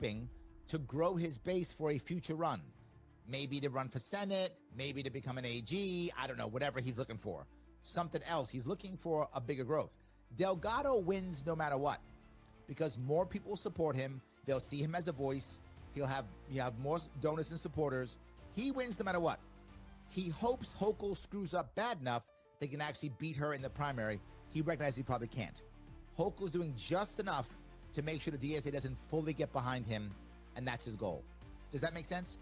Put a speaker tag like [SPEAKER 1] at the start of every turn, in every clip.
[SPEAKER 1] hoping to grow his base for a future run. Maybe to run for Senate, maybe to become an AG, I don't know, whatever he's looking for. Something else. He's looking for a bigger growth. Delgado wins no matter what, because more people support him. They'll see him as a voice. You have more donors and supporters. He wins no matter what. He hopes Hochul screws up bad enough they can actually beat her in the primary. He recognizes he probably can't. Hochul's doing just enough to make sure the DSA doesn't fully get behind him, and that's his goal. Does that make sense?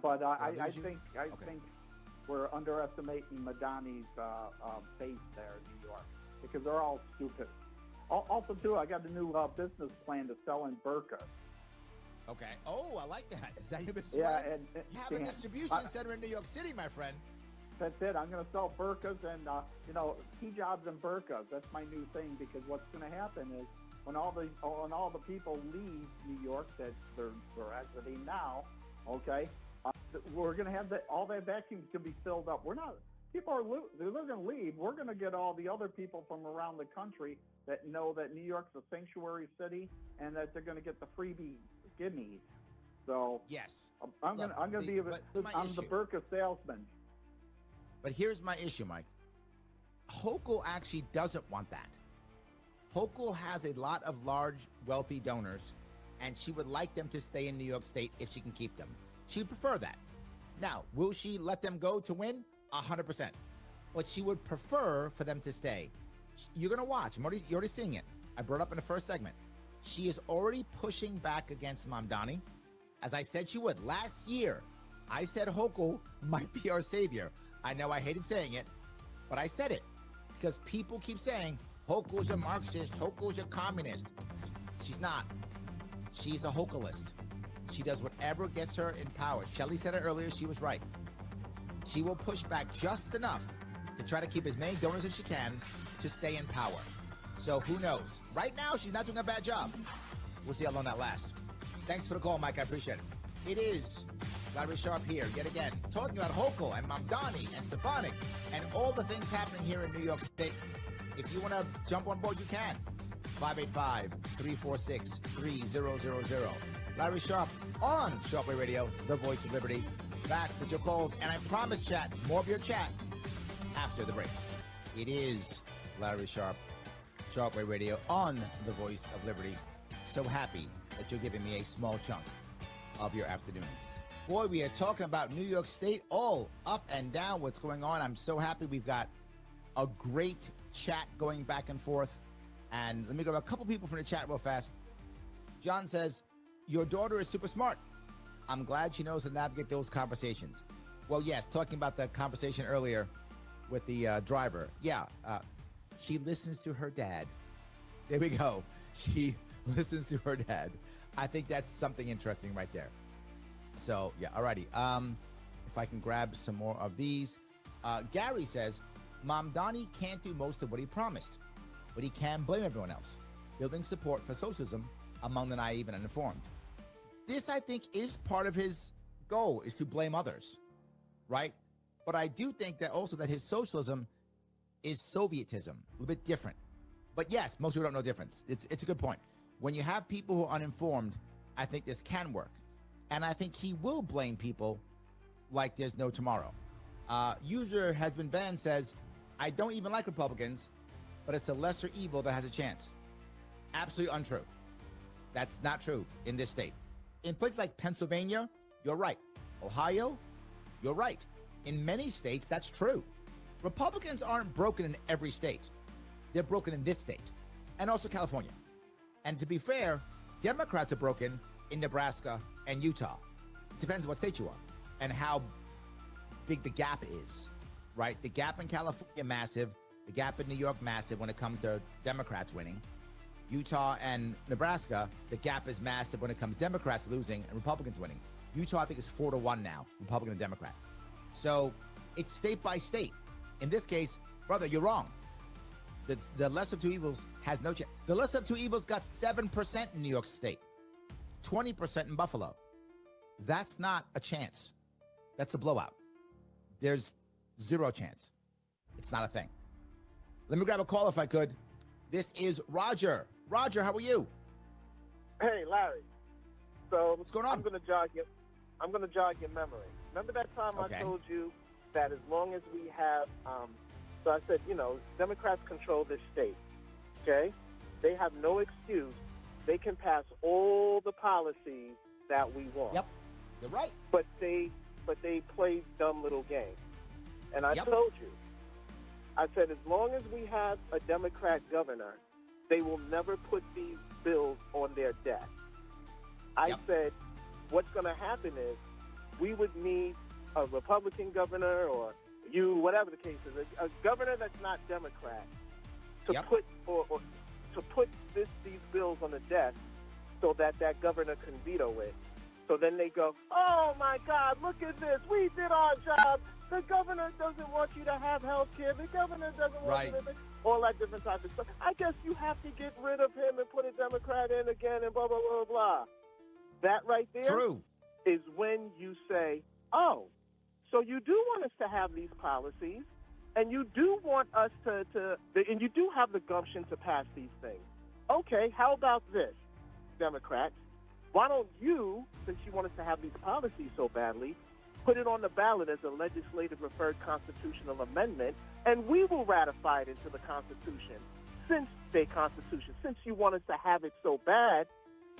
[SPEAKER 2] But I think we're underestimating Madani's base there in New York, because they're all stupid. Also, too, I got a new business plan to sell in burqa.
[SPEAKER 1] Okay. Oh, I like that. Is that your business
[SPEAKER 2] plan?
[SPEAKER 1] Yeah, and you have a distribution center in New York City, my friend.
[SPEAKER 2] That's it. I'm going to sell burqas and hijabs and burqas. That's my new thing, because what's going to happen is when all the people leave New York that they're exiting now, okay, we're going to have all that vacuums to be filled up. They're going to leave. We're going to get all the other people from around the country that know that New York's a sanctuary city and that they're going to get the freebie gimmies. So
[SPEAKER 1] yes,
[SPEAKER 2] I'm going to be the burqa salesman.
[SPEAKER 1] But here's my issue, Mike. Hochul actually doesn't want that. Hochul has a lot of large, wealthy donors, and she would like them to stay in New York State if she can keep them. She'd prefer that. Now, will she let them go to win? 100%. But she would prefer for them to stay. You're going to watch. You're already seeing it. I brought up in the first segment. She is already pushing back against Mamdani, as I said she would. Last year, I said Hochul might be our savior. I know I hated saying it, but I said it because people keep saying Hochul's a Marxist, Hochul's a communist. She's not. She's a Hochulist. She does whatever gets her in power. Shelley said it earlier. She was right. She will push back just enough to try to keep as many donors as she can to stay in power. So who knows? Right now, she's not doing a bad job. We'll see how long that lasts. Thanks for the call, Mike. I appreciate it. It is Larry Sharpe here, yet again, talking about Hochul and Mamdani and Stefanik and all the things happening here in New York State. If you want to jump on board, you can. 585-346-3000. Larry Sharpe on Sharpe Way Radio, the voice of liberty. Back with your calls, and I promise, chat, more of your chat after the break. It is Larry Sharpe, Sharpe Way Radio on the voice of liberty. So happy that you're giving me a small chunk of your afternoon. Boy, we are talking about New York State, all up and down, what's going on. I'm so happy we've got a great chat going back and forth. And let me go to a couple people from the chat real fast. John says, your daughter is super smart. I'm glad she knows to navigate those conversations. Well, yes, talking about the conversation earlier with the driver. Yeah, she listens to her dad. There we go. She listens to her dad. I think that's something interesting right there. So, yeah, alrighty. If I can grab some more of these. Gary says, Mamdani can't do most of what he promised, but he can blame everyone else, building support for socialism among the naive and uninformed. This, I think, is part of his goal, is to blame others, right? But I do think that also that his socialism is Sovietism, a little bit different. But yes, most people don't know the difference. It's a good point. When you have people who are uninformed, I think this can work. And I think he will blame people like there's no tomorrow. User has been banned says, I don't even like Republicans, but it's a lesser evil that has a chance. Absolutely untrue. That's not true in this state. In places like Pennsylvania, you're right. Ohio, you're right. In many states, that's true. Republicans aren't broken in every state. They're broken in this state and also California. And to be fair, Democrats are broken in Nebraska and Utah. It depends on what state you are and how big the gap is, right? The gap in California, massive. The gap in New York, massive when it comes to Democrats winning. Utah and Nebraska, the gap is massive when it comes to Democrats losing and Republicans winning. Utah, I think, is 4-1 now, Republican and Democrat. So it's state by state. In this case, brother, you're wrong. The lesser of two evils has no chance. The lesser of two evils got 7% in New York State, 20% in Buffalo. That's not a chance. That's a blowout. There's zero chance. It's not a thing. Let me grab a call if I could. This is Roger. Roger, how are you?
[SPEAKER 3] Hey, Larry.
[SPEAKER 1] What's going on?
[SPEAKER 3] I'm going to jog your memory. Remember that time
[SPEAKER 1] Okay.
[SPEAKER 3] I told you that as long as we have, so I said, Democrats control this state, okay? They have no excuse. They can pass all the policies that we want.
[SPEAKER 1] Yep, you're right.
[SPEAKER 3] But they play dumb little games. And I told you, I said, as long as we have a Democrat governor, they will never put these bills on their desk. I said, what's going to happen is we would need a Republican governor or whatever the case is, a governor that's not Democrat to put or to put these bills on the desk so that governor can veto it. So then they go, oh my God, look at this. We did our job. The governor doesn't want you to have health care. The governor doesn't want you to all that different type of stuff. I guess you have to get rid of him and put a Democrat in again and blah, blah, blah, blah. That right there is when you say, oh, so you do want us to have these policies, and you do want us and you do have the gumption to pass these things. Okay, how about this, Democrats? Why don't you, since you want us to have these policies so badly, put it on the ballot as a legislative referred constitutional amendment, and we will ratify it into the Constitution, since you want us to have it so bad.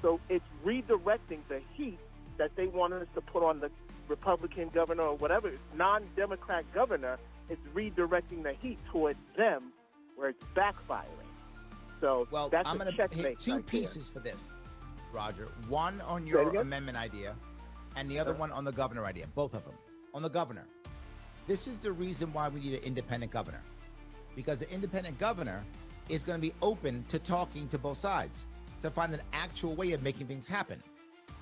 [SPEAKER 3] So it's redirecting the heat that they want us to put on the Republican governor or whatever, non-Democrat governor. It's redirecting the heat towards them where it's backfiring. So that's
[SPEAKER 1] I'm going to hit two pieces for this, Roger. One on your amendment idea and the other one on the governor idea, both of them. On the governor, this is the reason why we need an independent governor, because the independent governor is going to be open to talking to both sides to find an actual way of making things happen.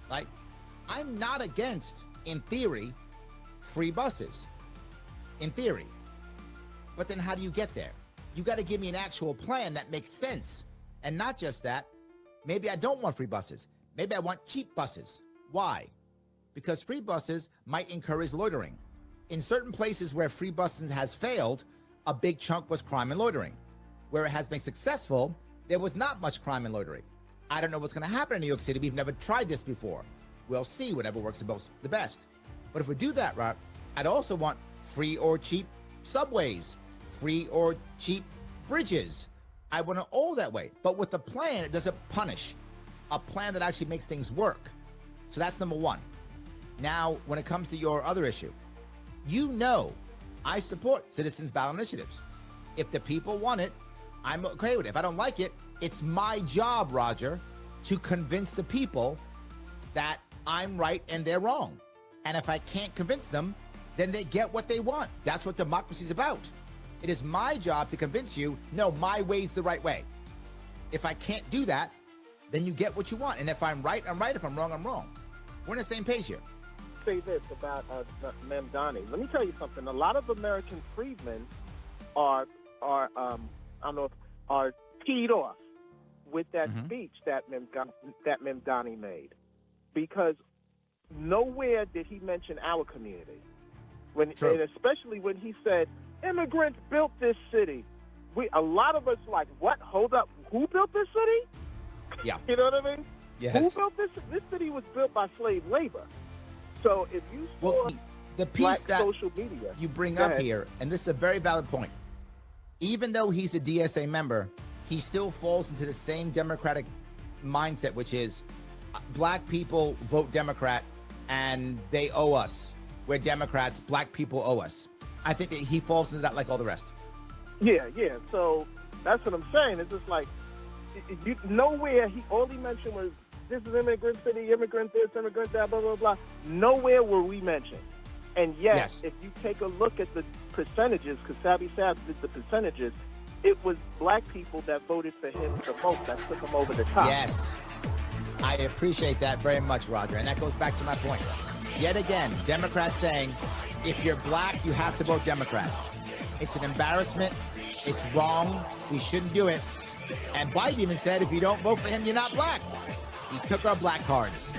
[SPEAKER 1] Like, I'm not against, in theory, free buses, in theory. But then how do you get there? You got to give me an actual plan that makes sense. And not just that, maybe I don't want free buses. Maybe I want cheap buses. Why? Because free buses might encourage loitering. In certain places where free busing has failed, a big chunk was crime and loitering. Where it has been successful, there was not much crime and loitering. I don't know what's going to happen in New York City. We've never tried this before. We'll see whatever works the best. But if we do that, right, I'd also want free or cheap subways, free or cheap bridges. I want it all that way. But with the plan, it doesn't punish. A plan that actually makes things work. So that's number one. Now, when it comes to your other issue, I support citizens' ballot initiatives. If the people want it, I'm okay with it. If I don't like it, it's my job, Roger, to convince the people that I'm right and they're wrong. And if I can't convince them, then they get what they want. That's what democracy is about. It is my job to convince you, no, my way's the right way. If I can't do that, then you get what you want. And if I'm right, I'm right. If I'm wrong, I'm wrong. We're on the same page here.
[SPEAKER 3] Say this about Mamdani. Let me tell you something. A lot of American freedmen are teed off with that speech that Mamdani made, because nowhere did he mention our community. And especially when he said immigrants built this city. A lot of us like, what? Hold up, who built this city?
[SPEAKER 1] Yeah.
[SPEAKER 3] You know what I mean?
[SPEAKER 1] Yes.
[SPEAKER 3] Who built this? This city was built by slave labor. So if you saw
[SPEAKER 1] the piece that
[SPEAKER 3] social media,
[SPEAKER 1] you bring up here, and this is a very valid point, even though he's a DSA member, he still falls into the same Democratic mindset, which is black people vote Democrat and they owe us. We're Democrats, black people owe us. I think that he falls into that like all the rest.
[SPEAKER 3] Yeah. So that's what I'm saying. It's just like, nowhere, all he mentioned was, this is immigrant city, immigrant this, immigrant that, blah, blah, blah. Nowhere were we mentioned. And yet, if you take a look at the percentages, because Sabby Sabs did the percentages, it was black people that voted for him the most, that took him over the top.
[SPEAKER 1] Yes. I appreciate that very much, Roger. And that goes back to my point. Yet again, Democrats saying, if you're black, you have to vote Democrat. It's an embarrassment. It's wrong. We shouldn't do it. And Biden even said, if you don't vote for him, you're not black. He took our black cards.